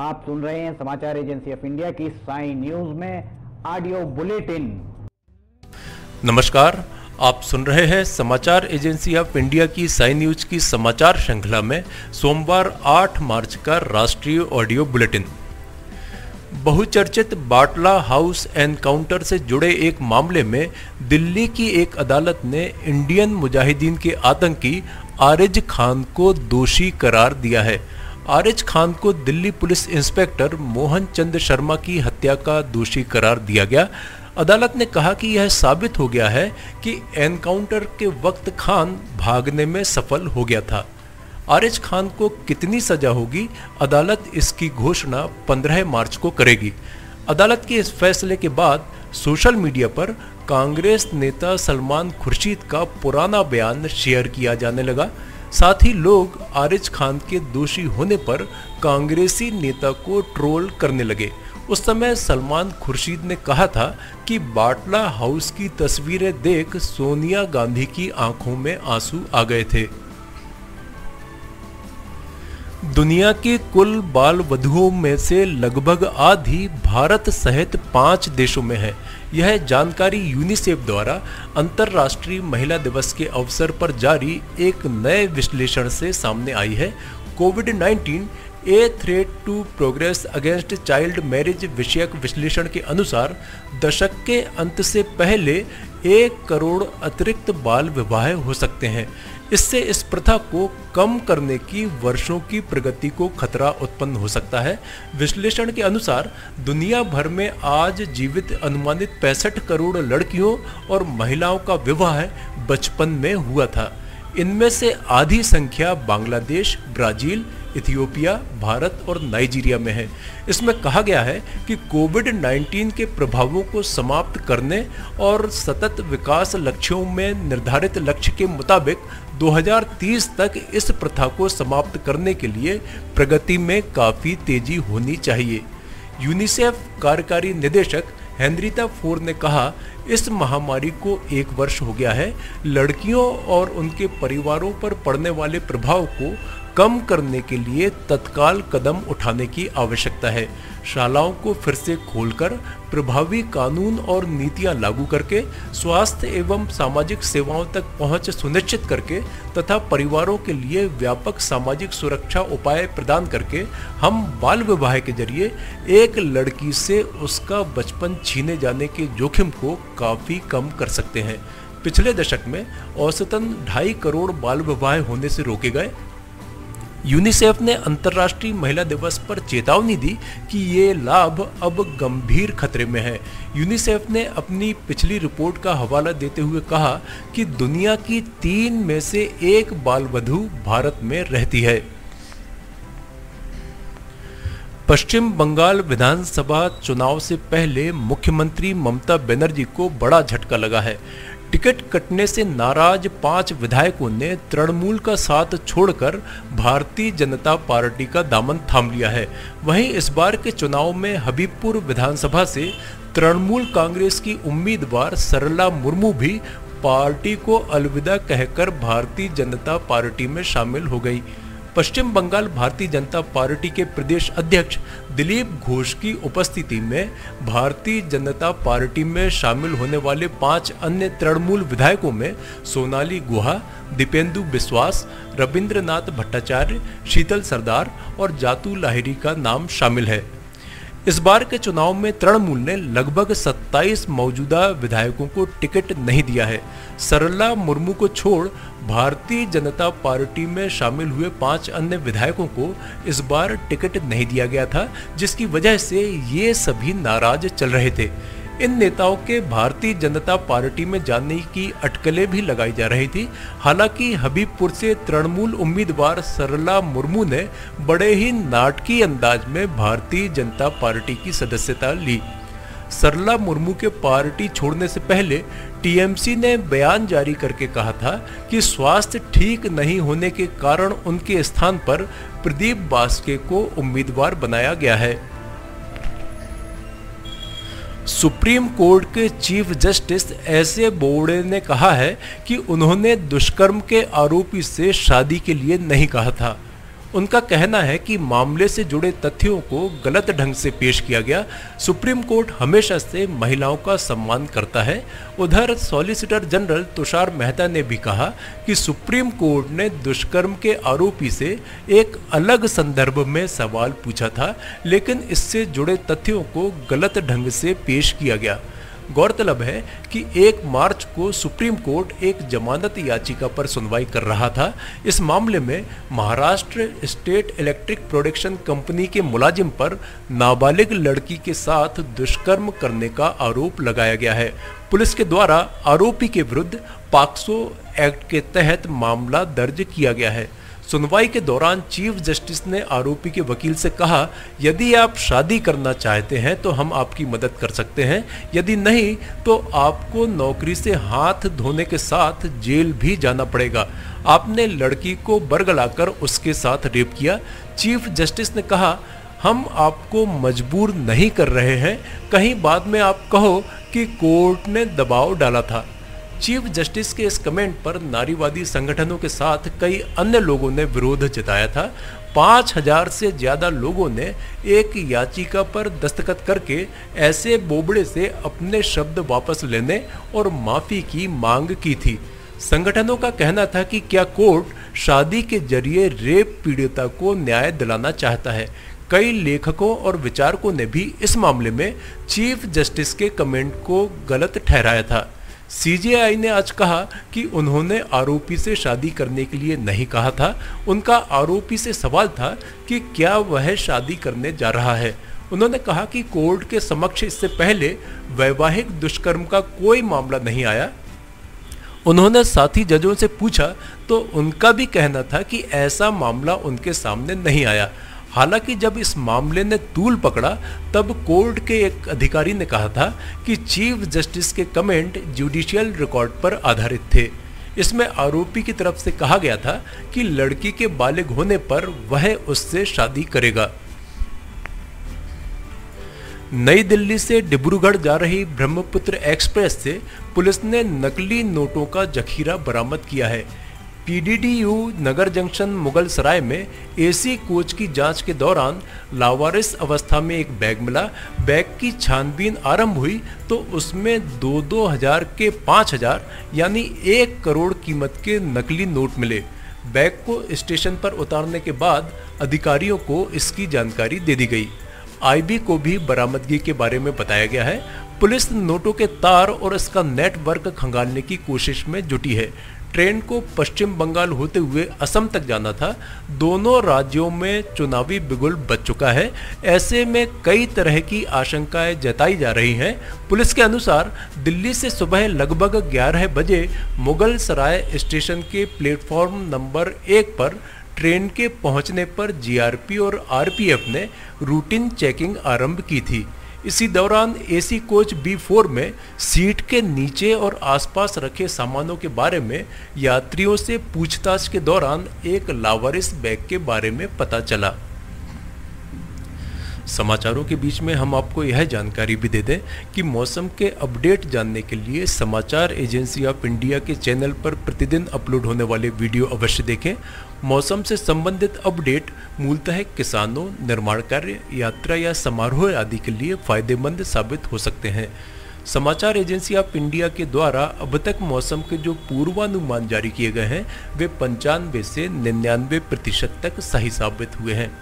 आप सुन रहे हैं समाचार एजेंसी ऑफ इंडिया की साई न्यूज में ऑडियो बुलेटिन। नमस्कार, आप सुन रहे हैं समाचार एजेंसी ऑफ इंडिया की साई न्यूज की समाचार श्रृंखला में सोमवार 8 मार्च का राष्ट्रीय ऑडियो बुलेटिन। बहुचर्चित बाटला हाउस एनकाउंटर से जुड़े एक मामले में दिल्ली की एक अदालत ने इंडियन मुजाहिदीन के आतंकी आरिज खान को दोषी करार दिया है। आरिज खान को दिल्ली पुलिस इंस्पेक्टर मोहन चंद शर्मा की हत्या का दोषी करार दिया गया। अदालत ने कहा कि यह साबित हो गया है कि एनकाउंटर के वक्त खान भागने में सफल हो गया था। आरिज खान को कितनी सजा होगी, अदालत इसकी घोषणा 15 मार्च को करेगी। अदालत के इस फैसले के बाद सोशल मीडिया पर कांग्रेस नेता सलमान खुर्शीद का पुराना बयान शेयर किया जाने लगा। साथ ही लोग आरिज खान के दोषी होने पर कांग्रेसी नेता को ट्रोल करने लगे। उस समय सलमान खुर्शीद ने कहा था कि बाटला हाउस की तस्वीरें देख सोनिया गांधी की आंखों में आंसू आ गए थे। दुनिया की कुल बाल वधुओं में से लगभग आधी भारत सहित 5 देशों में है। यह जानकारी यूनिसेफ द्वारा अंतर्राष्ट्रीय महिला दिवस के अवसर पर जारी एक नए विश्लेषण से सामने आई है। कोविड-19 a threat to progress against child marriage विषयक विश्लेषण के अनुसार दशक के अंत से पहले 1 करोड़ अतिरिक्त बाल विवाह हो सकते हैं। इससे इस प्रथा को कम करने की वर्षों की प्रगति को खतरा उत्पन्न हो सकता है। विश्लेषण के अनुसार दुनिया भर में आज जीवित अनुमानित 65 करोड़ लड़कियों और महिलाओं का विवाह बचपन में हुआ था। इनमें से आधी संख्या बांग्लादेश, ब्राजील, इथियोपिया, भारत और नाइजीरिया में है। इसमें कहा गया है कि कोविड-19 के प्रभावों को समाप्त करने और सतत विकास लक्ष्यों में निर्धारित लक्ष्य के मुताबिक 2030 तक इस प्रथा को समाप्त करने के लिए प्रगति में काफी तेजी होनी चाहिए। यूनिसेफ कार्यकारी निदेशक हेनरिटा फोर ने कहा, इस महामारी को 1 वर्ष हो गया है। लड़कियों और उनके परिवारों पर पड़ने वाले प्रभाव को कम करने के लिए तत्काल कदम उठाने की आवश्यकता है। शालाओं को फिर से खोलकर प्रभावी कानून और नीतियां लागू करके स्वास्थ्य एवं सामाजिक सेवाओं तक पहुंच सुनिश्चित करके तथा परिवारों के लिए व्यापक सामाजिक सुरक्षा उपाय प्रदान करके हम बाल विवाह के जरिए एक लड़की से उसका बचपन छीने जाने के जोखिम को काफी कम कर सकते हैं। पिछले दशक में औसतन 2.5 करोड़ बाल विवाह होने से रोके गए। यूनिसेफ ने अंतर्राष्ट्रीय महिला दिवस पर चेतावनी दी कि ये लाभ अब गंभीर खतरे में है। यूनिसेफ ने अपनी पिछली रिपोर्ट का हवाला देते हुए कहा कि दुनिया की 3 में से 1 बाल वधू भारत में रहती है। पश्चिम बंगाल विधानसभा चुनाव से पहले मुख्यमंत्री ममता बनर्जी को बड़ा झटका लगा है। टिकट कटने से नाराज 5 विधायकों ने तृणमूल का साथ छोड़कर भारतीय जनता पार्टी का दामन थाम लिया है। वहीं इस बार के चुनाव में हबीबपुर विधानसभा से तृणमूल कांग्रेस की उम्मीदवार सरला मुर्मू भी पार्टी को अलविदा कहकर भारतीय जनता पार्टी में शामिल हो गई। पश्चिम बंगाल भारतीय जनता पार्टी के प्रदेश अध्यक्ष दिलीप घोष की उपस्थिति में भारतीय जनता पार्टी में शामिल होने वाले 5 अन्य तृणमूल विधायकों में सोनाली गुहा, दीपेंदु बिस्वास, रविंद्रनाथ भट्टाचार्य, शीतल सरदार और जातू लाहिरी का नाम शामिल है। इस बार के चुनाव में तृणमूल ने लगभग 27 मौजूदा विधायकों को टिकट नहीं दिया है। सरला मुर्मू को छोड़ भारतीय जनता पार्टी में शामिल हुए 5 अन्य विधायकों को इस बार टिकट नहीं दिया गया था, जिसकी वजह से ये सभी नाराज चल रहे थे। इन नेताओं के भारतीय जनता पार्टी में जाने की अटकलें भी लगाई जा रही थी। हालांकि हबीबपुर से तृणमूल उम्मीदवार सरला मुर्मू ने बड़े ही नाटकीय अंदाज में भारतीय जनता पार्टी की सदस्यता ली। सरला मुर्मू के पार्टी छोड़ने से पहले टीएमसी ने बयान जारी करके कहा था कि स्वास्थ्य ठीक नहीं होने के कारण उनके स्थान पर प्रदीप बास्के को उम्मीदवार बनाया गया है। सुप्रीम कोर्ट के चीफ जस्टिस एस.ए. बोबड़े ने कहा है कि उन्होंने दुष्कर्म के आरोपी से शादी के लिए नहीं कहा था। उनका कहना है कि मामले से जुड़े तथ्यों को गलत ढंग से पेश किया गया। सुप्रीम कोर्ट हमेशा से महिलाओं का सम्मान करता है। उधर सॉलिसिटर जनरल तुषार मेहता ने भी कहा कि सुप्रीम कोर्ट ने दुष्कर्म के आरोपी से एक अलग संदर्भ में सवाल पूछा था, लेकिन इससे जुड़े तथ्यों को गलत ढंग से पेश किया गया। गौरतलब है कि 1 मार्च को सुप्रीम कोर्ट एक जमानत याचिका पर सुनवाई कर रहा था। इस मामले में Maharashtra state electric production company के मुलाजिम पर नाबालिग लड़की के साथ दुष्कर्म करने का आरोप लगाया गया है। पुलिस के द्वारा आरोपी के विरुद्ध पॉक्सो एक्ट के तहत मामला दर्ज किया गया है। सुनवाई के दौरान चीफ जस्टिस ने आरोपी के वकील से कहा, यदि आप शादी करना चाहते हैं तो हम आपकी मदद कर सकते हैं, यदि नहीं तो आपको नौकरी से हाथ धोने के साथ जेल भी जाना पड़ेगा। आपने लड़की को बरगलाकर उसके साथ रेप किया। चीफ जस्टिस ने कहा, हम आपको मजबूर नहीं कर रहे हैं, कहीं बाद में आप कहो कि कोर्ट ने दबाव डाला था। चीफ जस्टिस के इस कमेंट पर नारीवादी संगठनों के साथ कई अन्य लोगों ने विरोध जताया था। 5000 से ज्यादा लोगों ने एक याचिका पर दस्तखत करके ऐसे बोबड़े से अपने शब्द वापस लेने और माफी की मांग की थी। संगठनों का कहना था कि क्या कोर्ट शादी के जरिए रेप पीड़िता को न्याय दिलाना चाहता है। कई लेखकों और विचारकों ने भी इस मामले में चीफ जस्टिस के कमेंट को गलत ठहराया था। सीजेआई ने आज कहा कि उन्होंने आरोपी से शादी करने के लिए नहीं कहा था। उनका आरोपी से सवाल था कि क्या वह शादी करने जा रहा है। उन्होंने कहा कि कोर्ट के समक्ष इससे पहले वैवाहिक दुष्कर्म का कोई मामला नहीं आया। उन्होंने साथी जजों से पूछा तो उनका भी कहना था कि ऐसा मामला उनके सामने नहीं आया। हालांकि जब इस मामले ने तूल पकड़ा तब कोर्ट के एक अधिकारी ने कहा था कि चीफ जस्टिस के कमेंट जुडिशियल रिकॉर्ड पर आधारित थे। इसमें आरोपी की तरफ से कहा गया था कि लड़की के बालिग होने पर वह उससे शादी करेगा। नई दिल्ली से डिब्रूगढ़ जा रही ब्रह्मपुत्र एक्सप्रेस से पुलिस ने नकली नोटों का जखीरा बरामद किया है। पीडीडीयू नगर जंक्शन मुगल सराय में एसी कोच की जांच के दौरान लावारिस अवस्था में एक बैग मिला। बैग की छानबीन आरंभ हुई तो उसमें 2,000 के 5,000 यानी 1 करोड़ कीमत के नकली नोट मिले। बैग को स्टेशन पर उतारने के बाद अधिकारियों को इसकी जानकारी दे दी गई। आईबी को भी बरामदगी के बारे में बताया गया है। पुलिस नोटों के तार और इसका नेटवर्क खंगालने की कोशिश में जुटी है। ट्रेन को पश्चिम बंगाल होते हुए असम तक जाना था। दोनों राज्यों में चुनावी बिगुल बज चुका है। ऐसे में कई तरह की आशंकाएं जताई जा रही हैं। पुलिस के अनुसार दिल्ली से सुबह लगभग 11 बजे मुगल सराय स्टेशन के प्लेटफॉर्म नंबर 1 पर ट्रेन के पहुंचने पर जीआरपी और आरपीएफ ने रूटीन चेकिंग आरंभ की थी। इसी दौरान एसी कोच B4 में सीट के नीचे और आसपास रखे सामानों के बारे में यात्रियों से पूछताछ के दौरान एक लावारिस बैग के बारे में पता चला। समाचारों के बीच में हम आपको यह जानकारी भी दे दें कि मौसम के अपडेट जानने के लिए समाचार एजेंसी ऑफ इंडिया के चैनल पर प्रतिदिन अपलोड होने वाले वीडियो अवश्य देखें। मौसम से संबंधित अपडेट मूलतः किसानों, निर्माण कार्य, यात्रा या समारोह आदि के लिए फायदेमंद साबित हो सकते हैं। समाचार एजेंसी ऑफ इंडिया के द्वारा अब तक मौसम के जो पूर्वानुमान जारी किए गए हैं वे 95 से 99% तक सही साबित हुए हैं।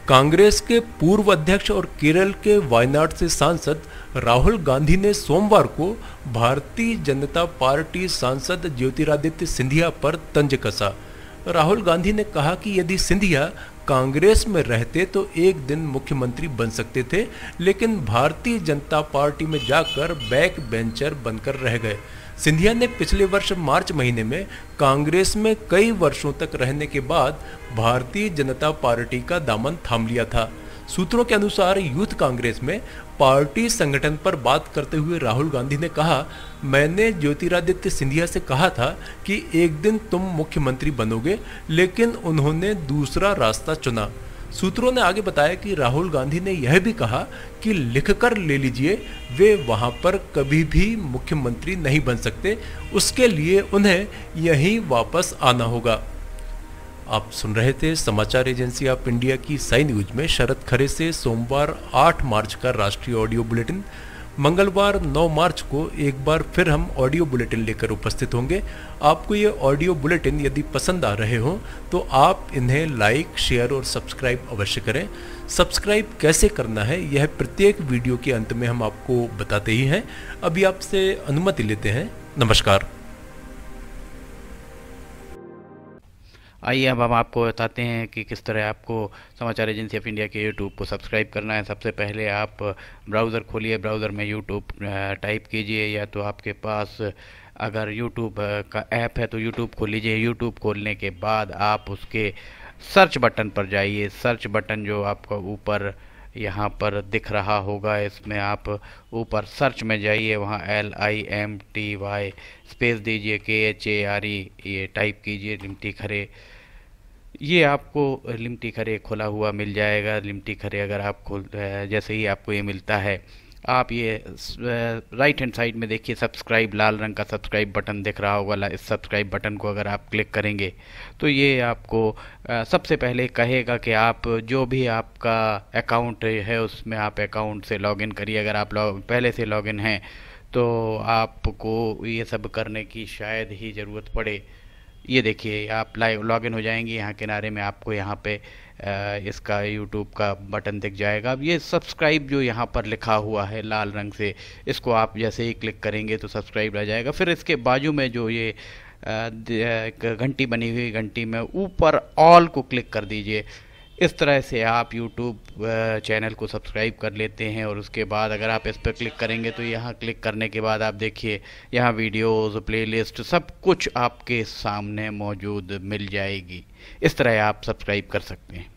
कांग्रेस के पूर्व अध्यक्ष और केरल के वायनाड से सांसद राहुल गांधी ने सोमवार को भारतीय जनता पार्टी सांसद ज्योतिरादित्य सिंधिया पर तंज कसा। राहुल गांधी ने कहा कि यदि सिंधिया कांग्रेस में रहते तो एक दिन मुख्यमंत्री बन सकते थे, लेकिन भारतीय जनता पार्टी में जाकर बैक बेंचर बनकर रह गए। सिंधिया ने पिछले वर्ष मार्च महीने में कांग्रेस में कई वर्षों तक रहने के बाद भारतीय जनता पार्टी का दामन थाम लिया था। सूत्रों के अनुसार यूथ कांग्रेस में पार्टी संगठन पर बात करते हुए राहुल गांधी ने कहा, मैंने ज्योतिरादित्य सिंधिया से कहा था कि एक दिन तुम मुख्यमंत्री बनोगे, लेकिन उन्होंने दूसरा रास्ता चुना। सूत्रों ने आगे बताया कि राहुल गांधी ने यह भी कहा कि लिखकर ले लीजिए, वे वहां पर कभी भी मुख्यमंत्री नहीं बन सकते, उसके लिए उन्हें यहीं वापस आना होगा। आप सुन रहे थे समाचार एजेंसी ऑफ इंडिया की साई न्यूज में शरद खरे से सोमवार 8 मार्च का राष्ट्रीय ऑडियो बुलेटिन। मंगलवार 9 मार्च को एक बार फिर हम ऑडियो बुलेटिन लेकर उपस्थित होंगे। आपको ये ऑडियो बुलेटिन यदि पसंद आ रहे हो तो आप इन्हें लाइक, शेयर और सब्सक्राइब अवश्य करें। सब्सक्राइब कैसे करना है यह प्रत्येक वीडियो के अंत में हम आपको बताते ही हैं। अभी आपसे अनुमति लेते हैं। नमस्कार। आइए अब हम आपको बताते हैं कि किस तरह आपको समाचार एजेंसी ऑफ इंडिया के यूट्यूब को सब्सक्राइब करना है। सबसे पहले आप ब्राउज़र खोलिए, ब्राउज़र में यूट्यूब टाइप कीजिए, या तो आपके पास अगर यूट्यूब का ऐप है तो यूट्यूब खोल लीजिए। यूट्यूब खोलने के बाद आप उसके सर्च बटन पर जाइए। सर्च बटन जो आपको ऊपर यहाँ पर दिख रहा होगा, इसमें आप ऊपर सर्च में जाइए, वहाँ LIMTY स्पेस दीजिए, KHARE ये टाइप कीजिए, लिमटी खरे। ये आपको लिमटी खरे खुला हुआ मिल जाएगा। लिमटी खरे अगर आप जैसे ही आपको ये मिलता है, आप ये राइट हैंड साइड में देखिए सब्सक्राइब, लाल रंग का सब्सक्राइब बटन दिख रहा होगा। इस सब्सक्राइब बटन को अगर आप क्लिक करेंगे तो ये आपको सबसे पहले कहेगा कि आप जो भी आपका अकाउंट है उसमें आप अकाउंट से लॉगिन करिए। अगर आप पहले से लॉगिन हैं तो आपको ये सब करने की शायद ही ज़रूरत पड़े। ये देखिए आप लॉगिन हो जाएंगे। यहाँ किनारे में आपको यहाँ पे इसका यूट्यूब का बटन दिख जाएगा। अब ये सब्सक्राइब जो यहाँ पर लिखा हुआ है लाल रंग से, इसको आप जैसे ही क्लिक करेंगे तो सब्सक्राइब आ जाएगा। फिर इसके बाजू में जो ये एक घंटी बनी हुई, घंटी में ऊपर ऑल को क्लिक कर दीजिए। इस तरह से आप यूट्यूब चैनल को सब्सक्राइब कर लेते हैं। और उसके बाद अगर आप इस पर क्लिक करेंगे तो यहाँ क्लिक करने के बाद आप देखिए यहाँ वीडियोज़, प्लेलिस्ट सब कुछ आपके सामने मौजूद मिल जाएगी। इस तरह आप सब्सक्राइब कर सकते हैं।